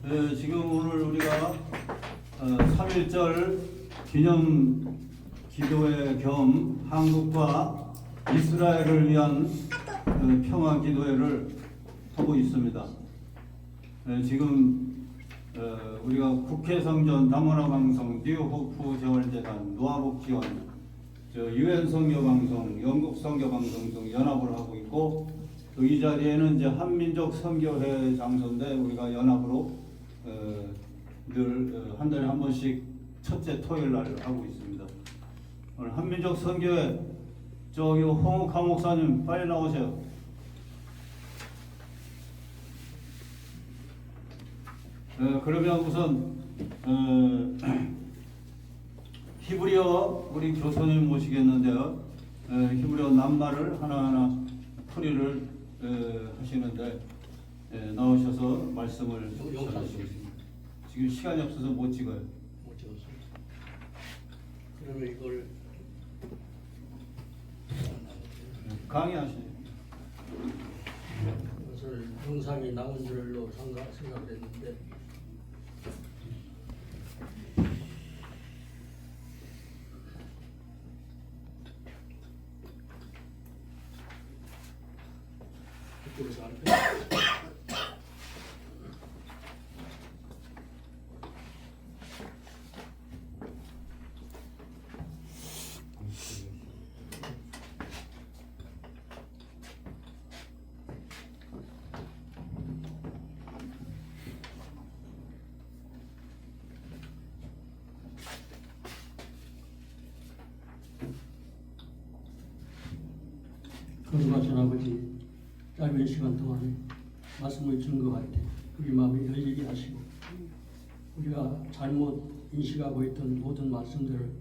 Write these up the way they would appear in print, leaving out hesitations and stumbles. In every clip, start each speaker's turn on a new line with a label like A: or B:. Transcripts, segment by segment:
A: 네, 지금 오늘 우리가 3.1절 기념 기도회 겸 한국과 이스라엘을 위한 평화 기도회를 하고 있습니다. 지금 우리가 국회성전, 다문화 방송, 뉴호프 재활재단, 노아복 지원, 유엔 선교 방송, 영국 선교 방송 등 연합을 하고 있고, 또 이 자리에는 이제 한민족 선교회 장소인데 우리가 연합으로 늘 한 달에 한 번씩 첫째 토요일 날 하고 있습니다. 오늘 한민족 선교회 저기 홍옥하 목사님 빨리 나오세요. 그러면 우선 히브리어 우리 교수님 모시겠는데요. 히브리어 낱말을 하나하나 풀이를 하시는데 나오셔서 말씀을 전하시겠습니다. 지금 시간이 없어서 못 찍어요.
B: 못 찍었어요. 그러면 이걸
A: 강의하시죠.
B: 이것을 영상이 나온 줄로 생각했는데 그쪽에서 안 돼. 거룩하신 아버지, 짧은 시간 동안에 말씀을 증거할 때 우리 마음이 열리게 하시고 우리가 잘못 인식하고 있던 모든 말씀들을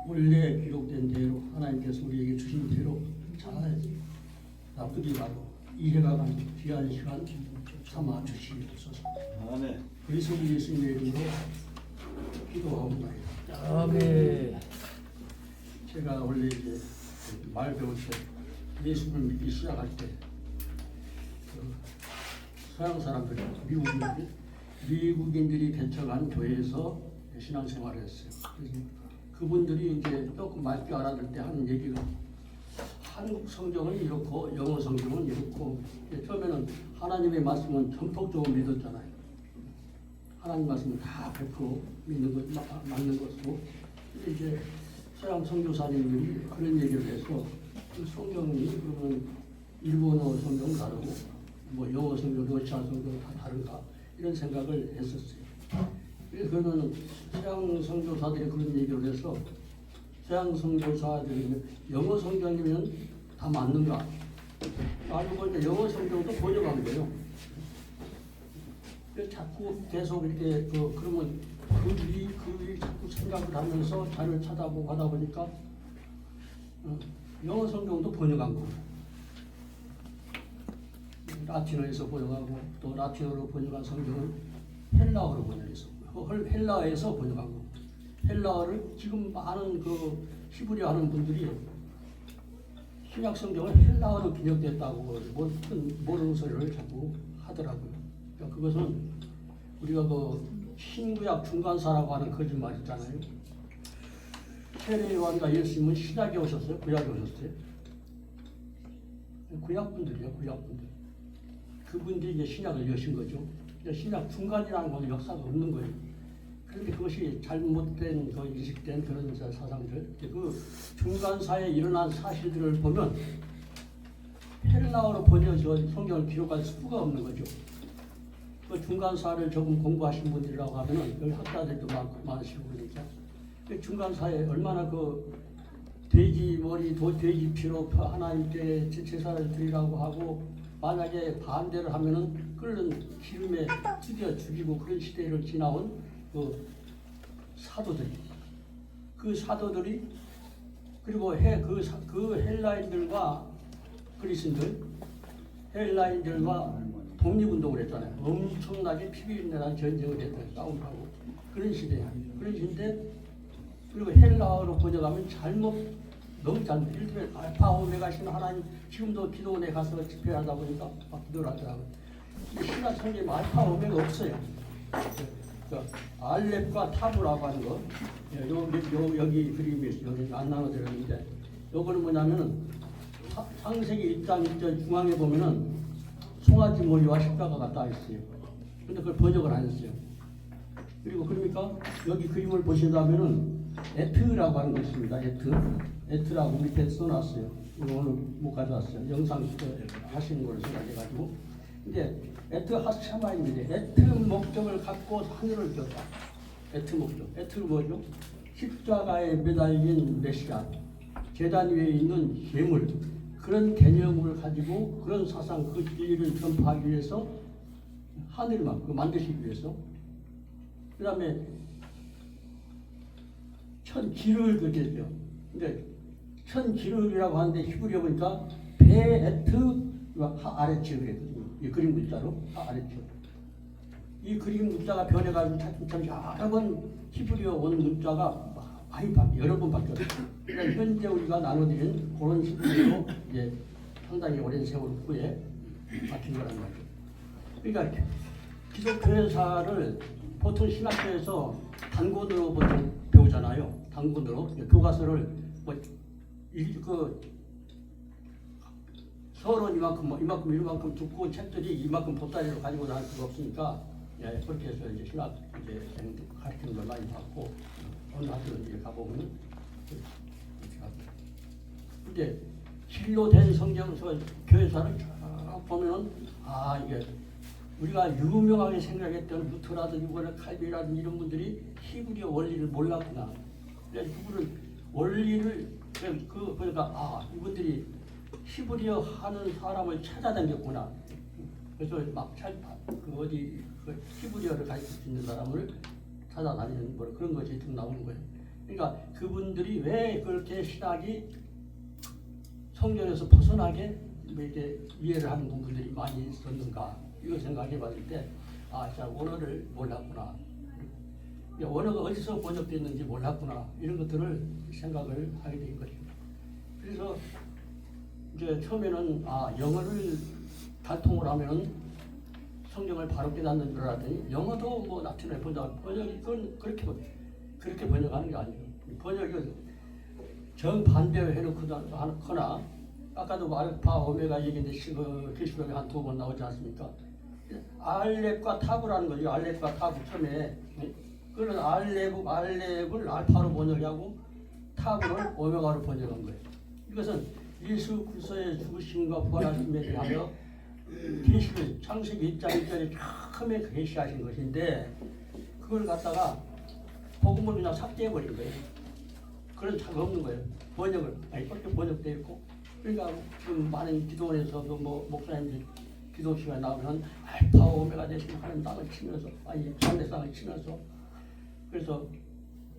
B: 원래 기록된 대로 하나님께서 우리에게 주신 대로 잘 나쁘지 말고 이해가는 귀한 시간 삼아 주시옵소서.
A: 아멘.
B: 그리스도 예수님의 이름으로 기도하옵나이다.
C: 아멘.
B: 제가 원래 이제 말 배울 때 예수를 믿기 시작할 때 서양 사람들이 미국인들이 개척한 교회에서 신앙생활을 했어요. 그래서 그분들이 이제 조금 맑게 알아들 때 하는 얘기가 한국 성경은 이렇고 영어 성경은 이렇고, 처음에는 하나님의 말씀은 전폭적으로 믿었잖아요. 하나님 말씀은 다 100% 믿는 것 맞는 것이고, 이제 서양 선교사님들이 그런 얘기를 해서 그 성경이 그러면 일본어 성경 다르고 뭐 영어 성경, 러시아 성경 다 다른가 이런 생각을 했었어요. 그래서 그러면 서양 선교사들이 그런 얘기를 해서 서양 선교사들이 영어 성경이면 다 맞는가? 알고 보니까 영어 성경도 번역한 거예요. 그래서 자꾸 계속 이렇게 그러면 그 자꾸 생각을 하면서 자료를 찾아보고 하다 보니까 영어 성경도 번역한 거예요. 라틴어에서 번역하고 또 라틴어로 번역한 성경은 헬라어로 번역했었고요. 헬라어에서 번역한 거. 헬라어를 지금 많은 그 히브리어 하는 분들이 신약 성경은 헬라어로 번역됐다고 모르는 소리를 자꾸 하더라고요. 그러니까 그것은 우리가 그 신구약 중간사라고 하는 거짓말 있잖아요. 세례요한과 예수님은 신약에 오셨어요? 구약에 오셨어요? 구약분들이에요, 구약분들. 그분들이 이제 신약을 여신 거죠. 신약 중간이라는 건 역사가 없는 거예요. 그런데 그것이 잘못된, 인식된 그런 사상들, 그 중간사에 일어난 사실들을 보면 헬라어로 번역해서 성경을 기록할 수가 없는 거죠. 그 중간사를 조금 공부하신 분들이라고 하면은 여기 학자들도 많으시고 그러니까 그 중간사에 얼마나 그 돼지 머리, 돼지 피로 하나님께 제사를 드리라고 하고, 만약에 반대를 하면은 끓는 기름에 튀겨 죽이고 그런 시대를 지나온 그 사도들이 그리고 그 헬라인들과 그리스인들, 헬라인들과 독립운동을 했잖아요. 엄청나게 피비린내난 전쟁을 했던 싸움을 하고 그런 시대야. 그런 시대인데, 그리고 헬라어로 번역하면 너무 잘못. 예를 들면 알파 오메가신 하나님, 지금도 기도원에 가서 집회하다 보니까 막 기도를 하더라고요. 신약 성경에 알파 오메가 없어요. 그러니까 알렙과 타브라고 하는 거, 여기 그림이 여기 안 나눠드렸는데, 요거는 뭐냐면은 창세기 1장 1절 중앙에 보면은 송아지 머리와 십자가가 딱 있어요. 근데 그걸 번역을 안 했어요. 그리고 그러니까 여기 그림을 보신다면은 에트라고 하는 거 있습니다. 에트라고 밑에 써놨어요. 이거 오늘 못 가져왔어요. 영상 하시는 걸 생각해가지고. 근데 에트 하샤마입니다. 에트 목적을 갖고 하늘을 떴다. 에트 목적. 에트는 뭐죠? 십자가에 매달린 메시아, 제단 위에 있는 예물, 그런 개념을 가지고 그런 사상, 그 진리를 전파하기 위해서 하늘만 만드시기 위해서. 그 다음에 천지를 그랬죠. 근데 천지를이라고 하는데 히브리어 보니까 베에트 하아레츠 그랬거든요. 이 그림 문자로 하아레츠. 이 그림 문자가 변해가지고 참 여러 번 히브리어 원 문자가 많이 여러 번 바뀌었어요. 그러니까 현재 우리가 나눠드린 그런 히브리어로 이제 상당히 오랜 세월 후에 바뀐 거란 말이죠. 그러니까 기독교회사를 보통 신학교에서 단권으로 보통 배우잖아요. 단권으로 교과서를 서론 이만큼 듣고 책들이 이만큼 보따리로 가지고 다닐 수가 없으니까 그렇게 해서 이제 신학 이제 가르치는 걸 많이 받고 어느 학교 이제 가보면 근데 실로 된 성경 교회사를 쭉 보면은 이게 우리가 유명하게 생각했던 루터라든지 칼빈이라든지 이런 분들이 히브리어 원리를 몰랐구나. 그래서 그분은 원리를 그러니까 이분들이 히브리어 하는 사람을 찾아다녔구나. 그래서 히브리어를 가르칠 수 있는 사람을 찾아다니는 그런 것이 좀 나오는 거예요. 그러니까 그분들이 왜 그렇게 신학이 성경에서 벗어나게 이렇게 이해를 하는 부분들이 많이 있었는가, 이거 생각해 봤을 때 자, 원어를 몰랐구나, 원어가 어디서 번역됐는지 몰랐구나, 이런 것들을 생각을 하게 된 거죠. 그래서 이제 처음에는 영어를 단통을 하면은 성경을 바로 깨닫는 줄 알았더니 영어도 뭐 나중에 번역이 그건 그렇게 번역하는 게 아니에요. 번역을 정반대로 해놓거나 아까도 알파 오메가 얘기인데 계시록에 한 2번 나오지 않습니까? 알렙과 타브라는 거죠. 알렙과 타브 처음에 그런 알렙을 알파로 번역하고 타브를 오메가로 번역한 거예요. 이것은 예수 그리스도의 죽으심과 부활하심에 대하여 계시를 창세기 1장 1절에 처음에 계시하신 것인데 그걸 갖다가 복음을 그냥 삭제해버린 거예요. 그런 차가 없는 거예요. 번역을 그렇게 번역되어 있고, 그러니까 지금 많은 기도원에서도 목사님들 기도 시간에 나오면 알파 오메가 되신 하나님 땅을 치면서 하늘의 땅을 치면서 그래서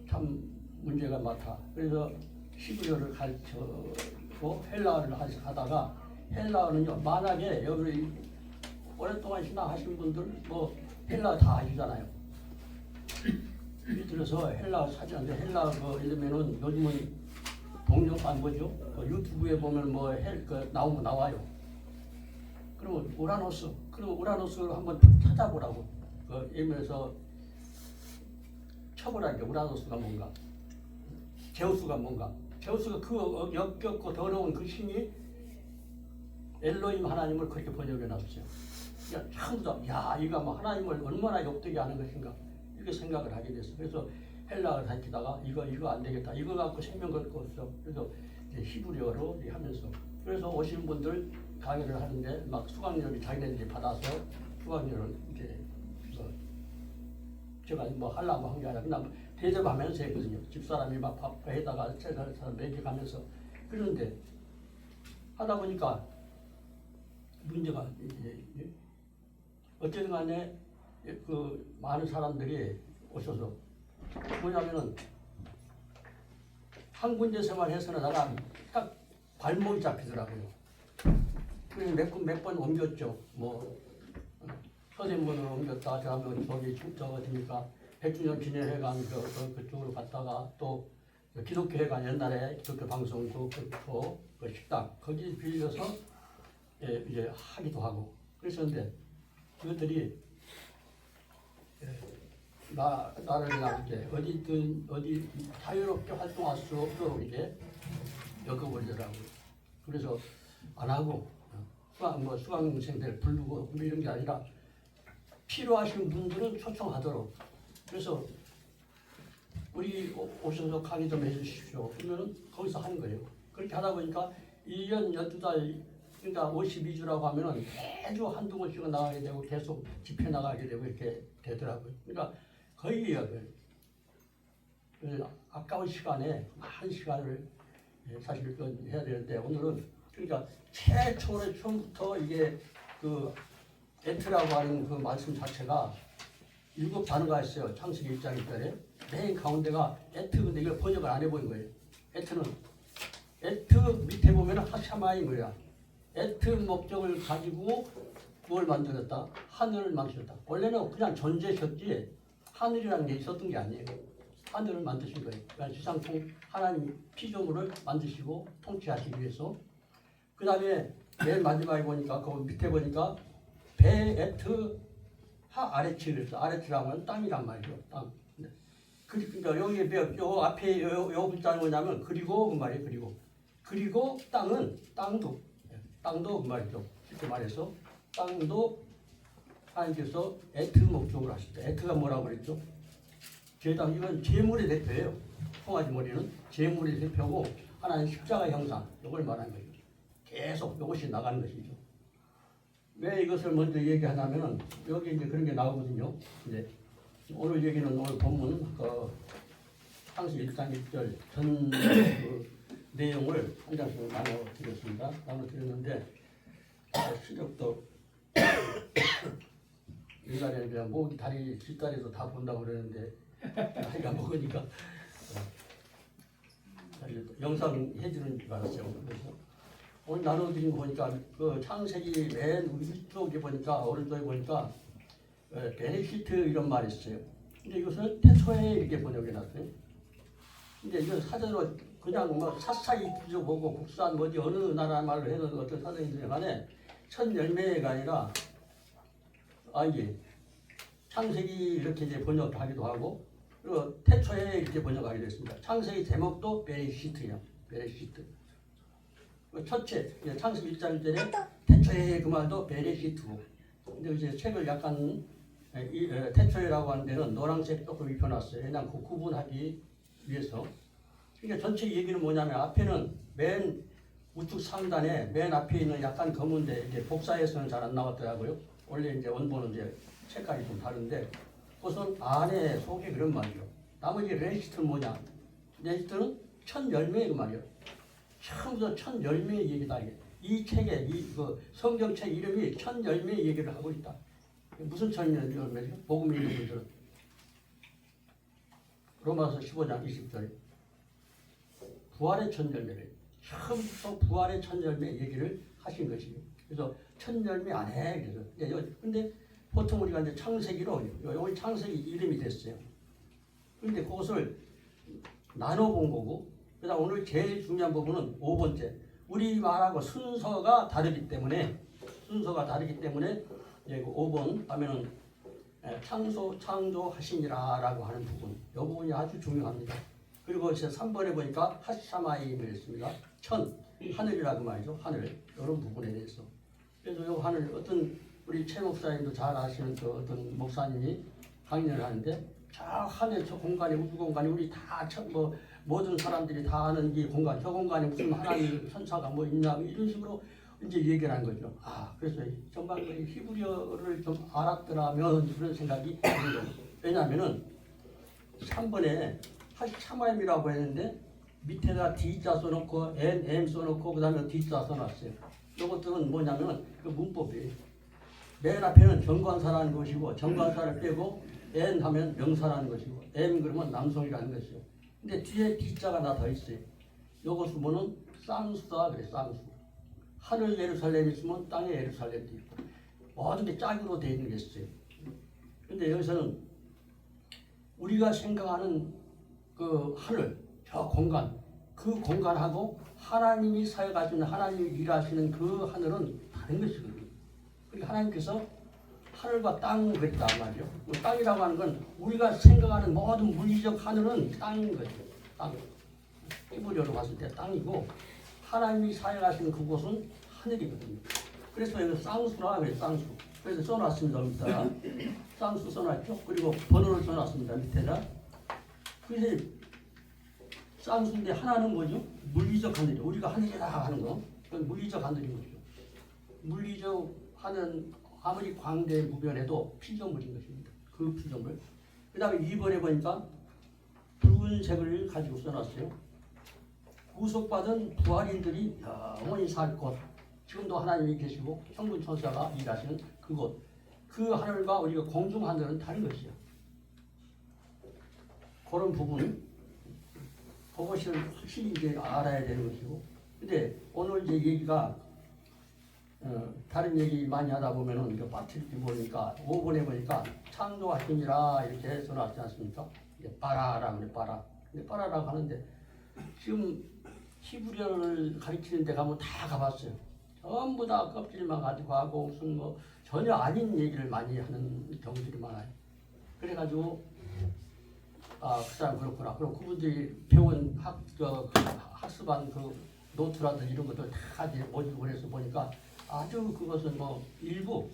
B: 참 문제가 많다. 그래서 히브리어를 가르치고 헬라어를 하다가 헬라어는요, 만약에 여기 오랫동안 신앙하신 분들 헬라어 다 아시잖아요. 예를 들어서 헬라어 사진인데 헬라어 이러면은 요즘은 동영상 뭐죠? 유튜브에 보면 나와요. 그러면 우라노스를 한번 찾아보라고. 예면서 쳐보라니까. 우라노스가 뭔가, 제우스가 뭔가. 제우스가 그 역겹고 더러운 그 신이 엘로힘 하나님을 그렇게 번역해 놨어요. 처음부터 이거 하나님을 얼마나 욕되게 하는 것인가 이렇게 생각을 하게 됐어요. 그래서 헬라어를 가르치다가 이거 안 되겠다. 이거 갖고 생명 걸 거 없어. 그래서 히브리어로 하면서 그래서 오신 분들 강의를 하는데 수강료를 자기네들이 받아서 수강료를 이렇게 제가 하려고 한 게 아니라 그냥 대접하면서 했거든요. 집사람이 밥에다가 제가 먹여가면서 그런데 하다 보니까 문제가 어쨌든 간에 많은 사람들이 오셔서 뭐냐면은 한 군데 생활해서는 나가 딱 발목이 잡히더라고요. 그래서 몇 번 옮겼죠. 서대문으로 옮겼다. 저하면 어디니까 100주년 기념회관 그쪽으로 갔다가 또 기독교회관 옛날에 기독교 방송국 그 식당 거기 빌려서 이제 하기도 하고 그랬었는데 그것들이 나를 나올 때 어디든 어디 자유롭게 활동할 수 없도록 이제 엮어버리더라고요. 그래서 안 하고 수강생들 부르고 뭐 이런 게 아니라 필요하신 분들은 초청하도록. 그래서 우리 오셔서 강의 좀 해주십시오. 그러면 거기서 하는 거예요. 그렇게 하다 보니까 1년 12달, 그러니까 52주라고 하면은 매주 한두 번씩은 나가게 되고 계속 집회 나가게 되고 이렇게 되더라고요. 그러니까 거의 아까운 시간에 많은 시간을 사실 해야 되는데 오늘은 그러니까 최초로 처음부터 이게 그 에트라고 하는 그 말씀 자체가 7단어가 있어요. 창세기 1장 1절에 맨 가운데가 에트. 근데 이걸 번역을 안 해보인 거예요. 에트는 에트 밑에 보면 하샤마인 거야. 에트 목적을 가지고 뭘 만들었다? 하늘을 만드셨다. 원래는 그냥 존재셨지 하늘이라는 게 있었던 게 아니에요. 하늘을 만드신 거예요. 그러니까 지상통 하나님 피조물을 만드시고 통치하시기 위해서. 그 다음에 맨 마지막에 보니까 그 밑에 보니까 베에트 하 아레치. 그래서 아레치라고 하면 땅이란 말이죠. 땅. 그러니까 여기 요 앞에 요 글자는 뭐냐면 그리고 그 말이에요. 그리고 땅도 그 말이죠. 쉽게 말해서 땅도 하나님께서 에트 목적으로 하셨다. 에트가 뭐라고 그랬죠? 제당 이건 재물의 대표예요. 송아지 머리는 재물의 대표고 하나는 십자가 형상. 이걸 말하는 거예요. 계속 이것이 나가는 것이죠. 왜 이것을 먼저 얘기하냐면은 여기 이제 그런 게 나오거든요. 이제 오늘 얘기는 오늘 본문 창세기 1장 1절 전 내용을 한 장씩 나눠드렸습니다. 나눠드렸는데 시력도 인간에 그냥 목이 다리 뒷다리도 다 본다고 그러는데 나이가 먹으니까 영상 해주는 줄 알았어요. 그래서 오늘 나눠드린 거 보니까 그 창세기 맨 위쪽에 보니까 오른쪽에 보니까 베네시트 이런 말이 있어요. 근데 이것을 태초에 이렇게 번역해 놨어요. 근데 이건 사전으로 그냥 뭐 사사히 뒤져보고 국산 뭐지 어느 나라 말로 해서 어떤 사전이든 간에 첫 열매가 아니라 이게 창세기 이렇게 이제 번역하기도 하고 그리고 태초에 이렇게 번역하기도 했습니다. 창세기 제목도 베네시트예요. 베네시트. 첫째 창세기 1장 1절에 태초에 그 말도 베네시트고. 근데 이제 책을 약간 태초에라고 하는 데는 노란색 조금 입혀놨어요. 그냥 그 구분하기 위해서. 그러니까 전체 얘기는 뭐냐면 앞에는 맨 우측 상단에 맨 앞에 있는 약간 검은데 이제 복사해서는 잘 안 나왔더라고요. 원래 이제 원본은 이제 색깔이 좀 다른데 그것은 안에 속에 그런 말이죠. 나머지 레시트는 뭐냐? 레시트는 첫 열매의 그 말이에요. 처음부터 첫 열매의 얘기다. 이 책에 그 성경책 이름이 첫 열매의 얘기를 하고 있다. 무슨 첫 열매죠? 복음 읽는 분들은 로마서 15장 20절에 부활의 첫 열매를 처음부터 부활의 첫 열매 얘기를 하신 것이에요. 그래서 첫 열매 안 해. 그래서 근데 보통 우리가 이제 창세기로 여기 창세기 이름이 됐어요. 근데 그것을 나눠본 거고, 그다음 오늘 제일 중요한 부분은 5번째. 우리 말하고 순서가 다르기 때문에 이제 5번 하면은 창조하시니라라고 하는 부분. 이 부분이 아주 중요합니다. 그리고 이제 3번에 보니까 하샤마임을 했습니다. 하늘이라고 말이죠. 하늘. 이런 부분에 대해서. 그래서 이 하늘 어떤 우리 최 목사님도 잘 아시는 그 어떤 목사님이 강연을 하는데 저 하늘 저 공간에 우주 공간에 우리 다 모든 사람들이 다 아는 이 공간 저 공간에 무슨 하나님 천사가 뭐 있냐 이런 식으로 이제 얘기를 한 거죠. 그래서 정말 히브리어를 좀 알았더라면 그런 생각이 드는 거예요. 왜냐하면은 3번에 하샤마임이라고 했는데 밑에다 D자 써놓고 M 써놓고 그 다음에 D자 써놨어요. 이것들은 뭐냐면 그 문법이에요. 맨 앞에는 정관사라는 것이고 정관사를 빼고 N 하면 명사라는 것이고 M 그러면 남성이라는 것이죠. 근데 뒤에 D자가 하나 더 있어요. 요것을 뭐는 쌍수다 그래. 쌍수. 하늘 예루살렘이 있으면 땅에 예루살렘도 있고 모든 게 짝으로 되어 있는 게 있어요. 근데 여기서는 우리가 생각하는 그 하늘, 저 공간, 그 공간하고 하나님이 사역하시는 하나님이 일하시는 그 하늘은 다른 것이거든요. 그러니까 하나님께서 하늘과 땅 그랬단 말이죠. 땅이라고 하는 건 우리가 생각하는 모든 물리적 하늘은 땅인 거죠. 땅. 히브리어로 봤을 때 땅이고 하나님이 사용하시는 그곳은 하늘이거든요. 그래서 여기 쌍수라 그래요. 쌍수. 그래서 써놨습니다. 밑에다 쌍수 써놨죠. 그리고 번호를 써놨습니다. 밑에다. 그래서 쌍수인데 하나는 뭐죠? 물리적 하늘. 우리가 하늘이라 하는 거. 그건 물리적 하늘인 거죠. 물리적 하는 아무리 광대 무변해도 피조물인 것입니다. 그 피조물. 그 다음에 2번에 보니까 붉은색을 가지고 써놨어요. 구속받은 부활인들이 영원히 살 곳. 지금도 하나님이 계시고 천군 천사가 일하시는 그곳. 그 하늘과 우리가 공중 하늘은 다른 것이요. 그런 부분은 그것을 확실히 이제 알아야 되는 것이고. 근데 오늘 이제 얘기가 다른 얘기 많이 하다 보면은 이거 빠뜨리기 보니까 5번에 보니까 창조하시니라 이렇게 써놨지 않습니까? 이제 빠라라고 그래 빠라. 근데 빠라라고 하는데 지금 히브리어를 가르치는 데 가면 다 가봤어요. 전부 다 껍질만 가지고 하고 무슨 뭐 전혀 아닌 얘기를 많이 하는 경우들이 많아요. 그래가지고 그 사람 그렇구나. 그럼 그분들이 배운 학습한 그 노트라든지 이런 것들 다 이제 모집을 그래서 보니까 아주 그것은 뭐 일부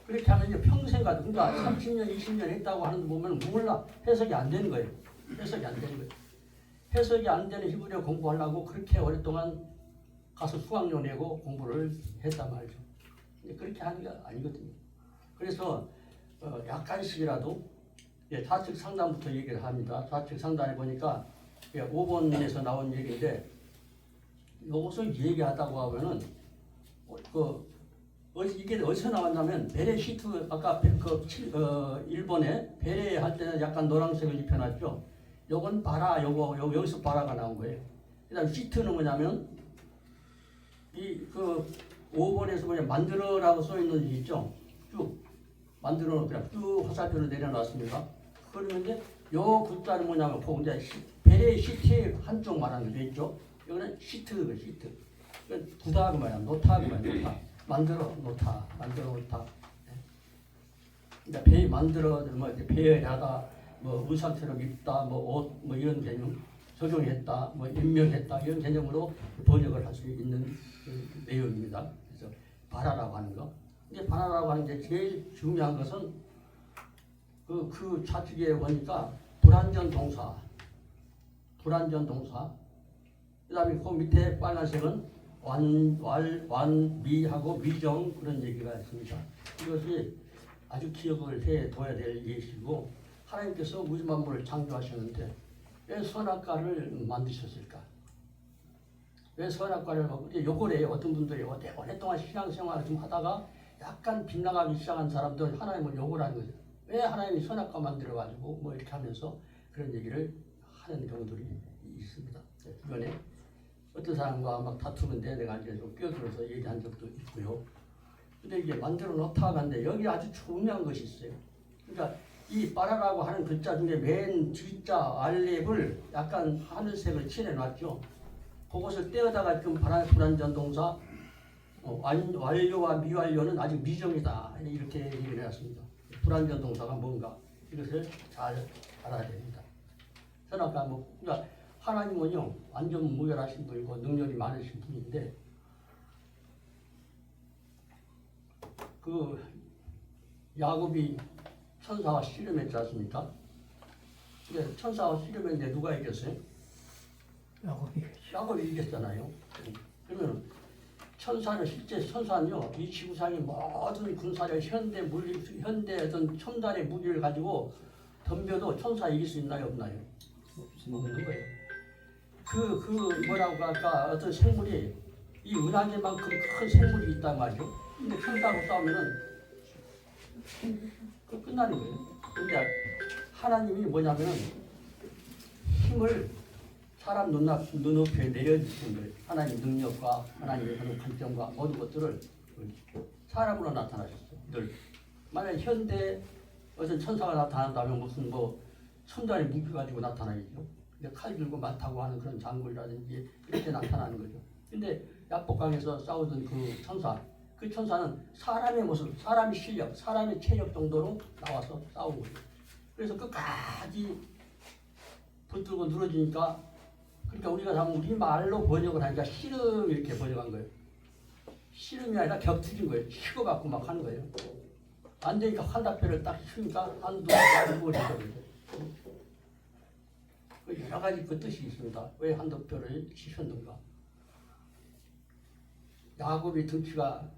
B: 그렇게 하면 이제 평생 가도 그러니까 30년, 20년 했다고 하는 거 보면 몰라 해석이 안 되는 거예요. 해석이 안 되는 거예요. 해석이 안 되는 히브리어 공부하려고 그렇게 오랫동안 가서 수학료 내고 공부를 했단 말이죠. 근데 그렇게 하는 게 아니거든요. 그래서 약간씩이라도 좌측 상단부터 얘기를 합니다. 좌측 상단에 보니까 5번에서 나온 얘기인데 이것을 얘기하다고 하면은 이게 어디서 나왔냐면 베레시트 아까 1번에 베레 할 때는 약간 노란색을 입혀놨죠. 요건 바라 여기서 바라가 나온 거예요. 그다음 시트는 뭐냐면 그 5번에서 그냥 만들어라고 써 있는 게 있죠. 쭉 만들어 그냥 쭉 화살표를 내려놨습니다. 그러는데 요 글자는 뭐냐면 이제 베레 시트 한쪽 말하는 게 있죠. 여기는 시트 구다 그 말이야. 놓다 그 말이야. 만들어 놓다. 그러니까 배 만들어 뭐 배에다가 뭐 의상처럼 입다 뭐 옷 뭐 이런 개념 적용했다 뭐 임명했다 이런 개념으로 번역을 할 수 있는 그 내용입니다. 그래서 바라라고 하는 거. 이제 바라라고 하는 게 제일 중요한 것은 그 좌측에 보니까 불완전 동사. 그다음에 그 밑에 빨간색은 완미하고 미정 그런 얘기가 있습니다. 이것이 아주 기억을 해둬야 될 예시고 하나님께서 우주 만물을 창조하셨는데 왜 선악과를 만드셨을까? 왜 선악과를 요거래 어떤 분들이 오랫동안 신앙생활을 좀 하다가 약간 빗나가기 시작한 사람들 하나님을 욕을 하는 거죠. 왜 하나님이 선악과 만들어가지고 뭐 이렇게 하면서 그런 얘기를 하는 경우들이 있습니다. 주변에 어떤 사람과 막 다투는데 내가 이제 좀 끼어들어서 얘기한 적도 있고요. 근데 이게 만들어 놓다가 한데 여기 아주 중요한 것이 있어요. 그러니까 이 빠라라고 하는 글자 중에 맨 G자 알렙을 약간 하늘색을 칠해놨죠. 그것을 떼어다가 지금 불완전 동사 완료와 미완료는 아직 미정이다 이렇게 얘기를 해놨습니다. 불완전 동사가 뭔가 이것을 잘 알아야 됩니다. 선악과 그러니까 하나님은요 완전 무결하신 분이고 능력이 많으신 분인데 그 야곱이 천사와 씨름했지 않습니까? 근데 천사와 씨름했는데 누가 이겼어요? 야곱이 이겼잖아요. 그러면 실제 천사는요 이 지구상의 모든 군사력 현대 어떤 첨단의 무기를 가지고 덤벼도 천사 이길 수 있나요 없나요? 없는 거예요. 뭐라고 할까 어떤 생물이 이 은하계만큼 큰 생물이 있단 말이죠. 근데 천사하고 싸우면은 끝나는 거예요. 근데 하나님이 뭐냐면은 힘을 사람 눈높이에 내려주시는 거예요. 하나님 능력과 하나님의 그런 관점과 모든 것들을 사람으로 나타나셨어요. 늘 만약 현대 어떤 천사가 나타난다면 무슨 뭐 첨단의 무기 가지고 나타나겠죠. 칼 들고 많다고 하는 그런 장군이라든지 이렇게 나타나는 거죠. 근데 약복강에서 싸우던 그 천사, 그 천사는 사람의 모습, 사람의 실력, 사람의 체력 정도로 나와서 싸운 거예요. 그래서 끝까지 붙들고 늘어지니까, 그러니까 우리가 다 우리 말로 번역을 하니까 씨름 이렇게 번역한 거예요. 씨름이 아니라 격투진 거예요. 치고 받고 막 하는 거예요. 안 되니까 한다표를 딱 치니까 한두가 무거워지거든요. 여러 가지 그 뜻이 있습니다. 왜 한두표를 치셨는가? 야곱이 등치가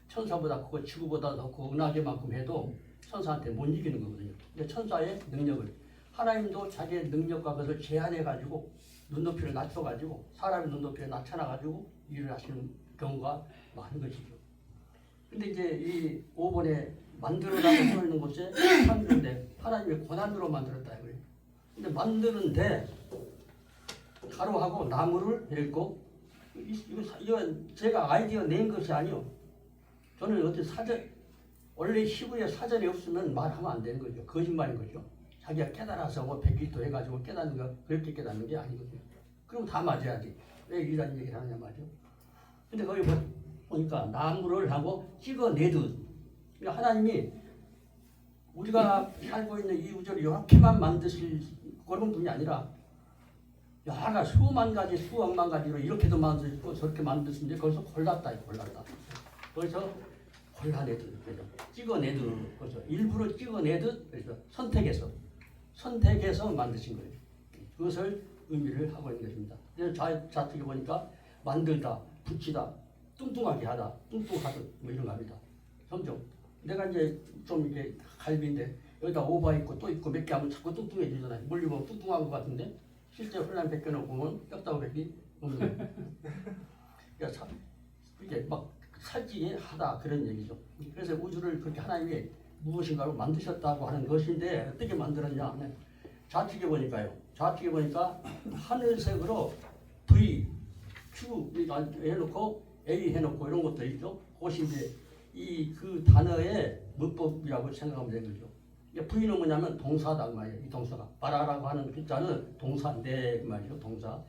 B: 천사보다 크고 지구보다 더 크고 은하계만큼 해도 천사한테 못 이기는 거거든요. 근데 천사의 능력을, 하나님도 자기의 능력과 그것을 제한해가지고 눈높이를 낮춰가지고 사람의 눈높이를 낮춰놔가지고 일을 하시는 경우가 많은 것이죠. 근데 이제 이 5번에 만들어라고 써 있는 곳에 창조인데 하나님의 고난으로 만들었다 이거예요. 근데 만드는데 가로하고 나무를 읽고, 이건 제가 아이디어 낸 것이 아니요. 저는 어떤 원래 히브리어 사전이 없으면 말하면 안 되는 거죠. 거짓말인 거죠. 자기가 깨달아서 뭐 100기도 해가지고 깨닫는 거, 그렇게 깨닫는 게 아니거든요. 그럼 다 맞아야지. 왜 이런 얘기를 하느냐 말이죠. 근데 거기 보니까 나무를 하고 찍어내듯, 그러니까 하나님이 우리가 살고 있는 이 우주를 이렇게만 만드실 그런 분이 아니라 여러 수만 가지, 수억만 가지로 이렇게도 만드시고 저렇게 만드시는데 거기서 골랐다. 거기서 골라내듯, 그죠? 찍어내듯, 그죠? 일부러 찍어내듯, 그래서 선택해서 만드신 거예요. 그것을 의미를 하고 있는 것입니다. 그래서 좌측에 보니까 만들다, 붙이다, 뚱뚱하게 하다, 뚱뚱하듯 뭐 이런 거 합니다. 점점 내가 이제 좀 이렇게 갈비인데 여기다 오바 있고 또 있고 몇 개 하면 자꾸 뚱뚱해지잖아요. 멀리 보면 뚱뚱한 것 같은데 실제 혼란 벗겨놓고 보면 뼈다고 벗기 없는 거예요. 그러니까 이게 막 살찌게 하다 그런 얘기죠. 그래서 우주를 그렇게 하나님이 무엇인가로 만드셨다고 하는 것인데 어떻게 만들었냐 하면 좌측에 보니까요. 좌측에 보니까 하늘색으로 V, Q 해놓고 A 해놓고 이런 것도 있죠. 그것이 이제 그 단어의 문법이라고 생각하면 되는 거죠. V는 뭐냐면 동사다 그 말이에요. 이 동사가 말하라고 하는 글자는 동사인데 그 말이죠. 동사.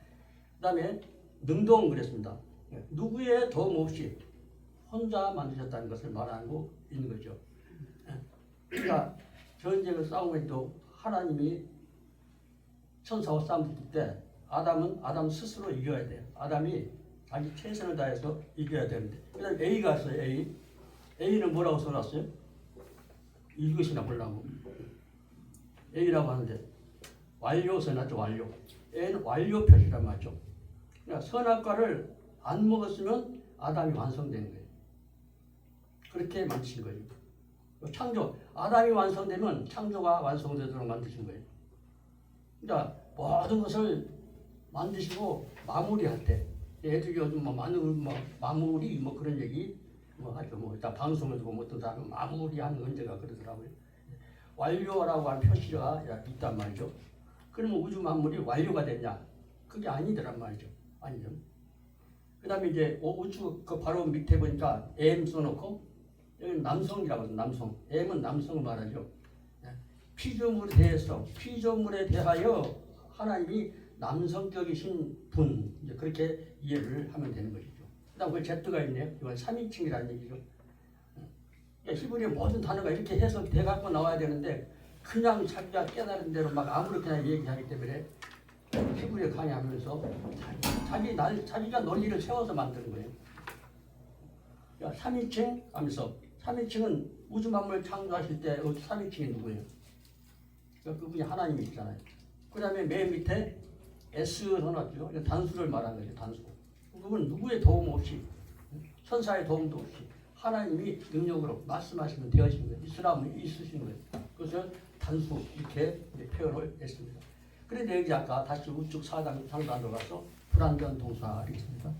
B: 그다음에 능동 그랬습니다. 누구의 도움 없이 혼자 만드셨다는 것을 말하고 있는 거죠. 그러니까 전쟁을 싸움에도 하나님이 천사와 싸움을 때 아담 스스로 이겨야 돼요. 아담이 자기 최선을 다해서 이겨야 되는데. 그다음에 A가 있어요. A는 뭐라고 써놨어요? 이것이나 보려고. A라고 하는데 완료 써놨죠. 완료. A는 완료 표시란 말이죠. 그러니까 선악과를 안 먹었으면 아담이 완성되는 거예요. 그렇게 만드신 거예요. 창조, 아담이 완성되면 창조가 완성되도록 만드신 거예요. 그러니까 모든 것을 만드시고 마무리할 때, 애들이 요즘 마무리 그런 얘기 하죠. 일단 방송에서 보면 어떤 사람은 마무리하는 언제가 그러더라고요. 완료라고 하는 표시가 있단 말이죠. 그러면 우주 만물이 완료가 됐냐? 그게 아니더란 말이죠. 아니죠. 그 다음에 이제 우주 그 바로 밑에 보니까 M 써놓고 여기 남성이라고 해서 남성. M은 남성을 말하죠. 피조물에 대하여 하나님이 남성적이신 분, 이제 그렇게 이해를 하면 되는 것이죠. 그 다음 그 Z가 있네요. 이건 3인칭이라는 얘기죠. 히브리의 모든 단어가 이렇게 해석돼 갖고 나와야 되는데 그냥 자기가 깨달은 대로 막 아무렇게나 얘기하기 때문에 히브리에 강의하면서 자기가 논리를 세워서 만드는 거예요. 3인칭 하면서 3인칭은 우주 만물 창조하실 때 3인칭이 누구예요? 그분이 하나님이 있잖아요. 그 다음에 맨 밑에 S 써놨죠. 단수를 말하는 거죠. 단수. 그건 누구의 도움 없이, 천사의 도움도 없이 하나님이 능력으로 말씀하시면 되어진 거예요. 있으라면 있으신 거예요. 그래서 단수 이렇게 표현을 했습니다. 그런데 여기 아까 다시 우측 상단으로 가서 불완전 동사가 있습니다.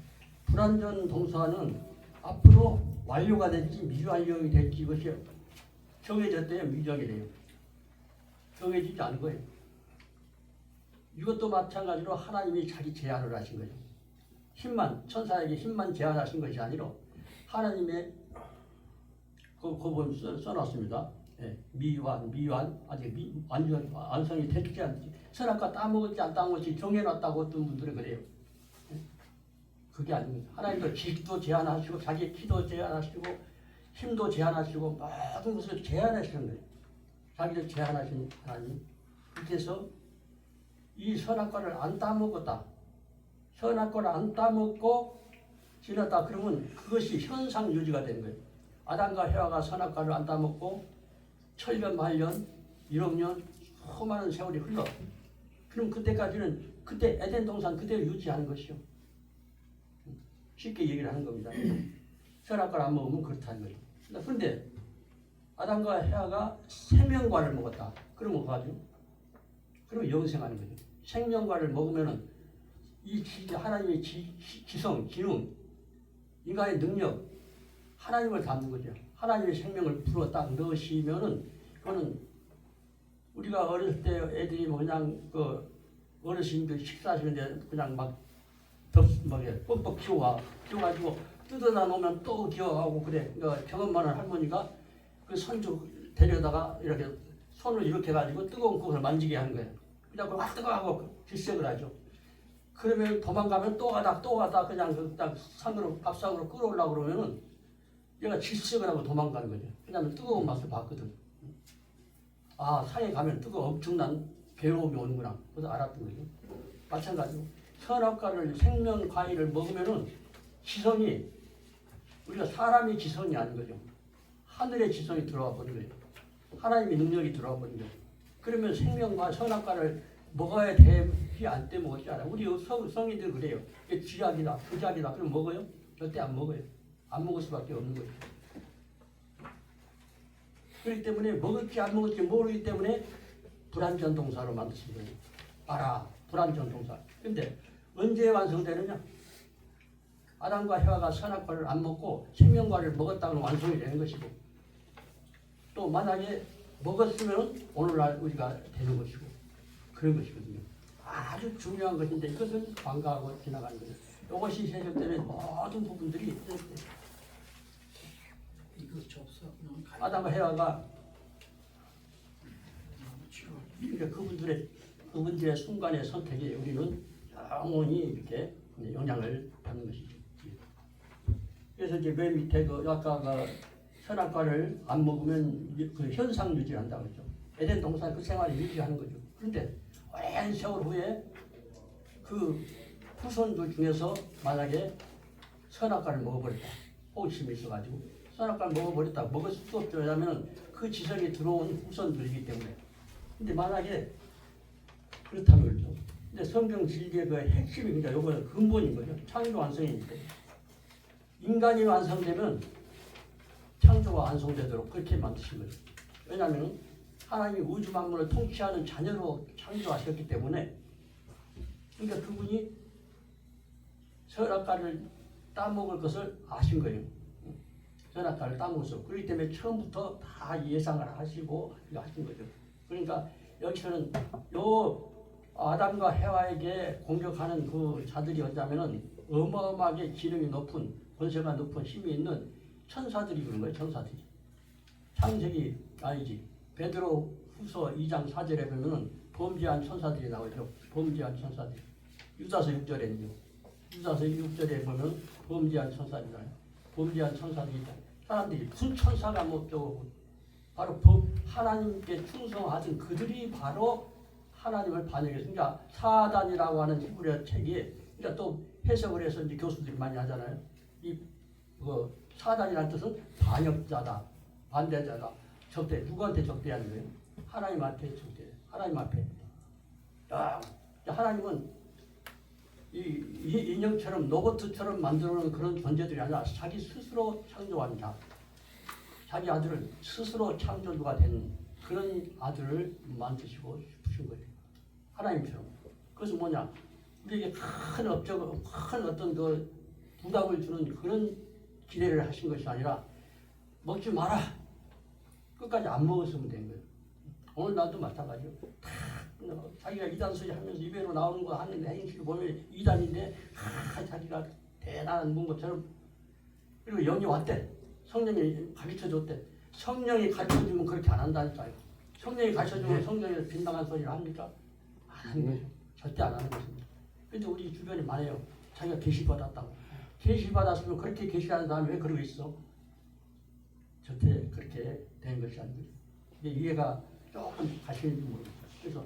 B: 불완전 동사는 앞으로 완료가 될지 미완료가 될지 이것이 정해졌대요. 미정이 돼요. 정해지지 않은 거예요. 이것도 마찬가지로 하나님이 자기 제안을 하신 거죠. 천사에게 힘만 제안하신 것이 아니라 하나님의 그거 써놨습니다. 미완 아직 완성이 됐지 않지. 선악과 따먹었지 안 따먹었지 정해놨다고 어떤 분들은 그래요. 그게 아닙니다. 하나님도 질도 제한하시고 자기 키도 제한하시고 힘도 제한하시고 모든 것을 제한하시는 거예요. 자기를 제한하신 하나님. 그래서 이 선악과를 안 따먹었다. 선악과를 안 따먹고 지났다. 그러면 그것이 현상 유지가 되는 거예요. 아담과 해와가 선악과를 안 따먹고 천년, 만년, 1억 년 수많은 세월이 흘러. 그럼 그때까지는 그때 에덴 동산 그대로 유지하는 것이요. 쉽게 얘기를 하는 겁니다. 선악과를 안 먹으면 그렇다는 거죠. 그런데 아담과 해와가 생명과를 먹었다. 그러면 뭐하죠? 그러면 영생하는 거죠. 생명과를 먹으면은 이 하나님의 지성, 기능, 인간의 능력, 하나님을 담는 거죠. 하나님의 생명을 불어 딱 넣으시면은 그거는 우리가 어렸을 때 애들이 뭐 그냥 그 어르신들 식사하시는데 그냥 막 뻑뻑 키워가지고 뜯어다 놓으면 또 기어가고 그래. 그러니까 경험 많은 할머니가 그 손주 데려다가 이렇게 손을 이렇게 가지고 뜨거운 것을 만지게 하는 거예요. 그냥 막 뜨거워하고 질색을 하죠. 그러면 도망가면 또 가다 그냥 딱 산으로 밥상으로 끌어올라고 그러면은 얘가 질색을 하고 도망가는 거죠. 왜냐하면 뜨거운 맛을 봤거든. 아, 산에 가면 엄청난 괴로움이 오는구나. 그래서 알았던 거죠. 마찬가지로 선악과를 생명 과일을 먹으면은 지성이 우리가 사람의 지성이 아닌 거죠. 하늘의 지성이 들어와 버린 거예요. 하나님의 능력이 들어와 버린 거예요. 그러면 생명과 선악과를 먹어야 되지 안 때 먹었지 않아요. 우리 성인들 그래요. 쥐약이다, 부작이다. 그럼 먹어요? 절대 안 먹어요. 안 먹을 수밖에 없는 거죠. 그렇기 때문에 먹을지 안 먹을지 모르기 때문에 불완전 동사로 만드신 거예요. 알아, 불완전 동사. 근데 언제 완성되느냐? 아담과 해와가 선악과를 안 먹고 생명과를 먹었다면 완성이 되는 것이고, 또 만약에 먹었으면 오늘날 우리가 되는 것이고, 그런 것이거든요. 아주 중요한 것인데 이것은 관과하고 지나가는 거예요. 이것이 해석되는 모든 부분들이 아담과 해와가 그러니까 그분들의 순간의 선택이 우리는 영원히 이렇게 영향을 받는 것이죠. 그래서 이제 맨 밑에 아까 선악과를 안 먹으면 그 현상 유지한다고 했죠. 에덴 동산 그 생활을 유지하는 거죠. 그런데 오랜 세월 후에 그 후손들 중에서 만약에 선악과를 먹어버렸다. 호기심이 있어가지고 선악과를 먹어버렸다. 먹을 수 없죠. 왜냐하면 그 지성이 들어온 후손들이기 때문에. 근데 만약에 그렇다면 그렇죠. 근데 성경 진리의 그 핵심이 그러니까 요거는 근본인 거죠. 창조 완성입니다. 인간이 완성되면 창조가 완성되도록 그렇게 만드신 거죠. 왜냐하면 하나님이 우주 만물을 통치하는 자녀로 창조하셨기 때문에 그러니까 그분이 선악과를 따먹을 것을 아신 거예요. 선악과를 따먹었어. 그렇기 때문에 처음부터 다 예상을 하시고 하신 거죠. 그러니까 여기서는 요 아담과 해와에게 공격하는 그 자들이 어쩌면은 어마어마하게 기능이 높은 권세가 높은 힘이 있는 천사들이 그런 거예요. 천사들이. 창세기 아니지. 베드로 후서 2장 4절에 보면은 범죄한 천사들이 나오죠. 범죄한 천사들. 유다서 6절에는요. 유다서 6절에 보면 범죄한 천사들이잖아요. 범죄한 천사들이 있다. 사람들이 무슨 천사가 뭐 바로 하나님께 충성하던 그들이 바로 하나님을 반역해서 그러니까 사단이라고 하는 히브리어 책이 그러니까 또 해석을 해서 이제 교수들이 많이 하잖아요. 이 사단이라는 뜻은 반역자다, 반대자다, 적대. 누구한테 적대하는 거예요? 하나님한테 적대. 하나님 앞에. 야, 하나님은 이 인형처럼 로봇처럼 만들어놓은 그런 존재들이 아니라 자기 스스로 창조한 자. 자기 아들을 스스로 창조주가 된 그런 아들을 만드시고 싶으신 거예요. 하나님처럼. 그래서 뭐냐? 우리에게 큰 어떤 그 부담을 주는 그런 기대를 하신 것이 아니라 먹지 마라. 끝까지 안 먹었으면 된 거예요. 오늘 나도 마찬가지요. 자기가 이단수지 하면서 입에로 나오는 거 하는 행실을 보면 이단인데 자기가 대단한 분 것처럼 그리고 영이 왔대. 성령이 가르쳐줬대. 성령이 가르쳐주면 그렇게 안 한다니까요. 성령이 가르쳐주면 성령에서 빈당한 소리를 합니까? 안 하는 거죠. 절대 안 하는 것입니다. 근데 우리 주변에 많아요. 자기가 계시 받았다고. 계시 받았으면 그렇게 계시하는 다음에 왜 그러고 있어? 저때 그렇게 된 것이 아니고 이게 이해가 조금 가시는지 모르겠어요. 그래서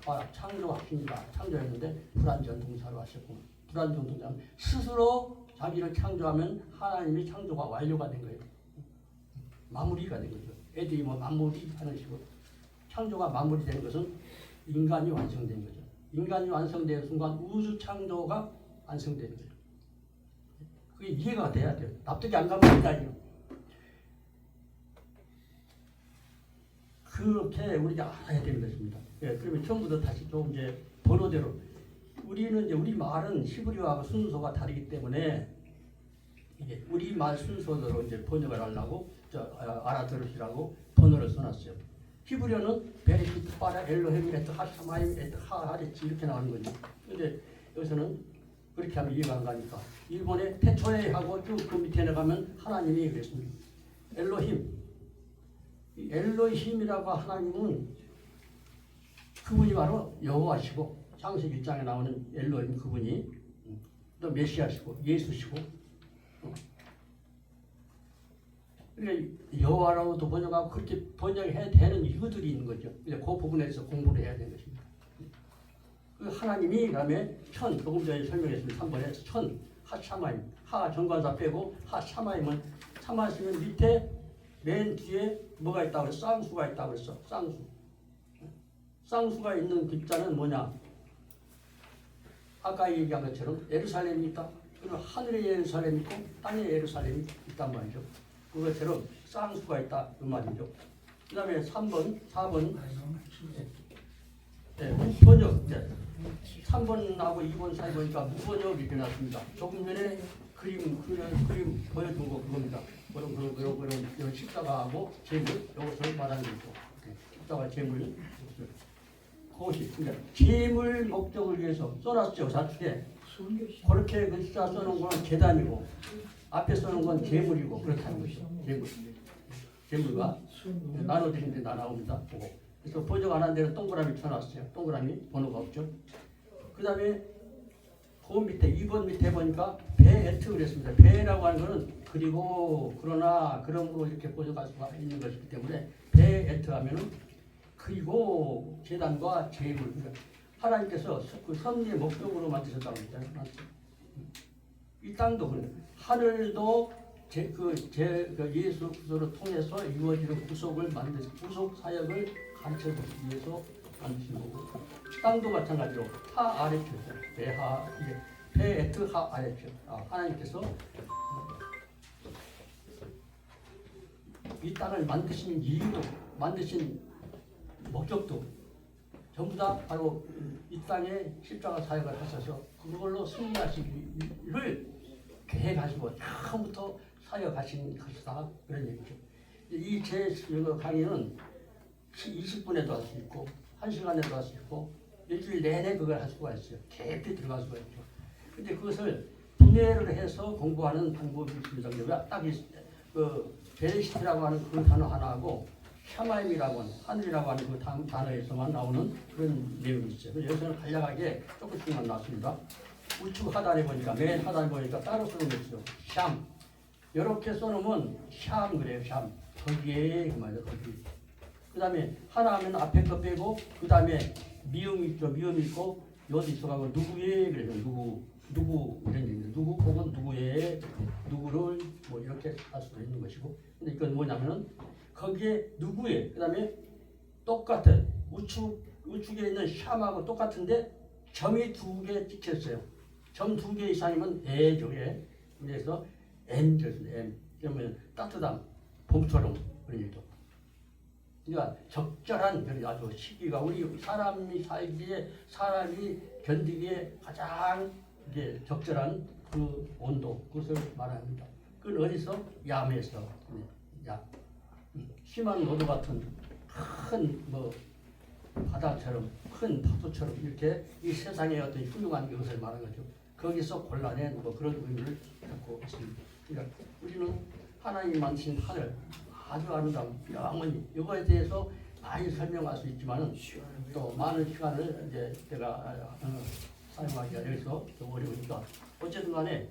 B: 봐라 창조하십니다. 창조했는데 불완전 동사로 하셨고 불완전 동사는 스스로 자기를 창조하면 하나님이 창조가 완료가 된 거예요. 마무리가 된 거죠. 애들이 뭐 마무리하는 식으로 창조가 마무리된 것은 인간이 완성된 거죠. 인간이 완성된 순간 우주 창조가 완성되는 거예요. 그게 이해가 돼야 돼요. 납득이 안 가면 안 돼요. 그렇게 우리가 알아야 되는 것입니다. 예, 그러면 처음부터 다시 좀 이제 번호대로 우리는 이제 우리 말은 히브리어하고 순서가 다르기 때문에 이게 우리 말 순서대로 이제 번역을 하려고 알아들으시라고 번호를 써놨어요. 히브리어는 베리시트 파라 엘로헤미 에트 하샤마임 에트 하하레치 이렇게 나오는 거죠. 근데 여기서는 그렇게 하면 이해가 안 가니까 일본의 태초에 하고 쭉 그 밑에 내가면 하나님이 그랬습니다. 엘로힘 엘로힘이라고 하나님은 그분이 바로 여호와시고 창세기 1장에 나오는 엘로힘 그분이 또 메시아시고 예수시고 그러니까 여호와라고도 번역하고 그렇게 번역해야 되는 이유들이 있는 거죠. 그 부분에서 공부를 해야 되는 것입니다. 그 하나님이 그다음에 천 조금 전에 설명했습니다. 3번에 천 하샤마임 하 정관사 빼고 하샤마임은 참하시면 밑에 맨 뒤에 뭐가 있다고 그랬어? 쌍수가 있다고 그랬어. 쌍수가 있는 글자는 뭐냐? 아까 얘기한 것처럼 예루살렘이 있다. 그리고 하늘의 예루살렘이 있고 땅의 예루살렘이 있단 말이죠. 그것처럼 쌍수가 있다 그 말이죠. 그 다음에 3번, 4번 무번역 3번하고 2번 사이 보니까 무번역이 되어났습니다. 조금 전에 그림 보여준 거 그겁니다. 그런 십자가하고 재물 이것을 말하는 거죠. 십자가 재물 그것이 그러니까 재물 목적을 위해서 써놨죠. 좌측에 그렇게 그 십자가 써놓은 건 계단이고 앞에 써놓은 건 재물이고 그렇다는 것이죠. 재물과 나눠지는 데 나옵니다. 그래서 번역 안 한 데는 동그라미 쳐놨어요. 동그라미 번호가 없죠. 그 다음에 그 밑에 2번 밑에 보니까 배에트 그랬습니다. 배라고 하는 것은 그리고 그러나 그러므로 이렇게 번역할 수가 있는 것이기 때문에 배에트 하면은 그리고 제단과 재물 하나님께서 그 섭리의 목적으로 만드셨다고 했잖아요. 이 땅도 그래요. 하늘도 예수 그리스도를 통해서 이루어지는 구속 사역을 가르쳐주기 위해서 만드신 거고 땅도 마찬가지로 하 아래표 배하 배에트 하 아래표 하나님께서 이 땅을 만드신 이유도 만드신 목적도 전부 다 바로 이 땅에 십자가 사역을 하셔서 그걸로 승리하시기를 계획하시고 처음부터 사역하신 것이다 그런 얘기죠. 이 제 강의는 20분에도 할 수 있고 1시간에도 할 수 있고 일주일 내내 그걸 할 수가 있어요. 깊이 들어갈 수가 있죠. 근데 그것을 분해를 해서 공부하는 방법이 있습니다. 딱 그 베레시트라고 하는 그 단어 하나하고 샤마임이라고 하는 하늘이라고 하는 그 단어에서만 나오는 그런 내용이 있어요. 그래서 여기서는 간략하게 조금씩만 나왔습니다. 우측 하단에 보니까 맨 하단에 보니까 따로 쓰는 게 있어요. 샴 이렇게 써놓으면 샴 그래요. 샴 거기에 그 말이에요. 거기. 그 다음에 하나 하면 앞에 거 빼고 그 다음에 미음 있죠. 미음 있고 여기 있어가고 누구의 그래요. 누구 이런 얘기입니다. 누구 혹은 누구의 누구를 뭐 이렇게 할 수도 있는 것이고 근데 이건 뭐냐면은 거기에 누구의 그 다음에 똑같은 우측에 있는 샴하고 똑같은데 점이 2개 찍혔어요. 점 2개 이상이면 애죠. 애. 그래서 M 됐습니다. M. 그러면 따뜻함, 봄처럼 그런 얘기죠. 그러니까 적절한 아주 시기가 우리 사람이 살기에 사람이 견디기에 가장 이게 적절한 그 온도 그것을 말합니다. 그건 어디서? 야매에서 야 심한 노도 같은 큰 뭐 바다처럼 큰 파도처럼 이렇게 이 세상의 어떤 훌륭한 것을 말하는 거죠. 거기서 골라낸 뭐 그런 의미를 갖고 있습니다. 그러니까 우리는 하나님 만드신 하늘 아주 아름다운 영원히 이거에 대해서 많이 설명할 수 있지만은 또 많은 시간을 이제 제가 사용하기가 여기서 좀 어려우니까 어쨌든 간에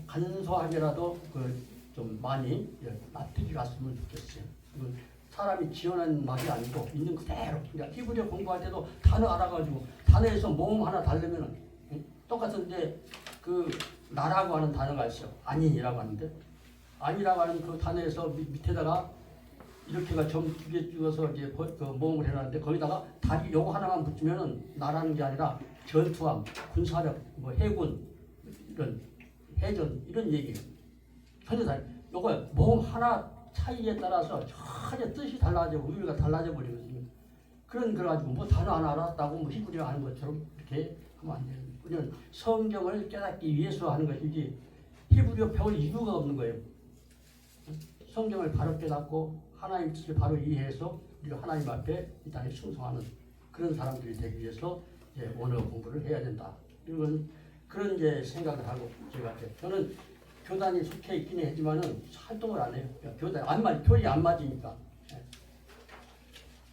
B: 간소하게라도 좀 많이 납득이 갔으면 좋겠어요. 사람이 지어낸 말이 아니고 있는 그대로. 그러니까 히브리어 공부할 때도 단어 알아가지고 단어에서 모음 하나 다르면 똑같은데 그 나라고 하는 단어가 있어요. 아니라고 하는데 아니라고 하는 그 단어에서 밑에다가 이렇게가 점 2개 찍어서 이제 그 모음을 해놨는데 거기다가 답이 요거 하나만 붙이면은 나라는 게 아니라 전투함, 군사력, 뭐 해군 이런 해전 이런 얘기예요. 전혀 다 요거 모음 하나 차이에 따라서 전혀 뜻이 달라지고 의미가 달라져 버리거든요. 그래가지고 뭐 단어 하나 알았다고 뭐 히브리어 하는 것처럼 이렇게 하면 안 돼요. 그냥 성경을 깨닫기 위해서 하는 것이지 히브리어 배울 이유가 없는 거예요. 성경을 바로 깨닫고 하나님 뜻을 바로 이해해서 우리가 하나님 앞에 이 땅에 충성하는 그런 사람들이 되기 위해서 이제 언어 공부를 해야 된다. 이런 그런 이제 생각을 하고 제가 저는 교단이 속해 있긴 하지만은 활동을 안 해요. 교단 안 맞, 교리 안 맞으니까.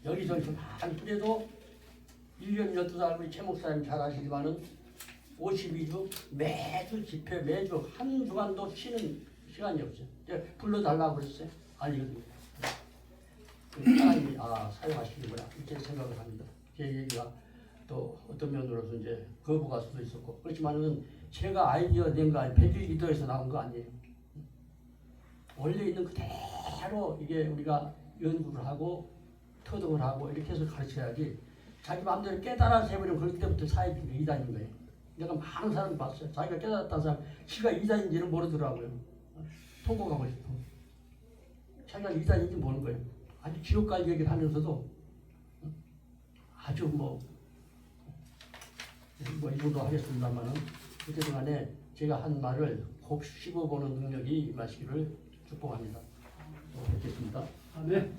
B: 여기저기 좀 많이 그래도 1년 12살 우리 최 목사님 잘 아시지만은 52주 매주 집회 매주 한 주간도 쉬는 시간이 없어요. 이제 불러달라고 그랬어요. 아니거든요. 하나님이 사용하시는구나 이렇게 생각을 합니다. 제 얘기가 또 어떤 면으로서 이제 거부가 수도 있었고 그렇지만은 제가 아이디어 낸 거 아니에요. 100일 기도에서 나온 거 아니에요. 원래 있는 그대로 이게 우리가 연구를 하고 터득을 하고 이렇게 해서 가르쳐야지 자기 마음대로 깨달아서 해버리면 그럴 때부터 사회주의 이단인 거예요. 내가 많은 사람 봤어요. 자기가 깨달았다는 사람 지가 이단인지는 모르더라고요. 통곡하고 싶어. 자기가 이단인지 모르는 거예요. 아주 지옥까지 얘기를 하면서도 아주 이 정도 하겠습니다만은 어쨌든 간에 제가 한 말을 곱씹어보는 능력이 임하시기를 축복합니다. 뵙겠습니다.
C: 네.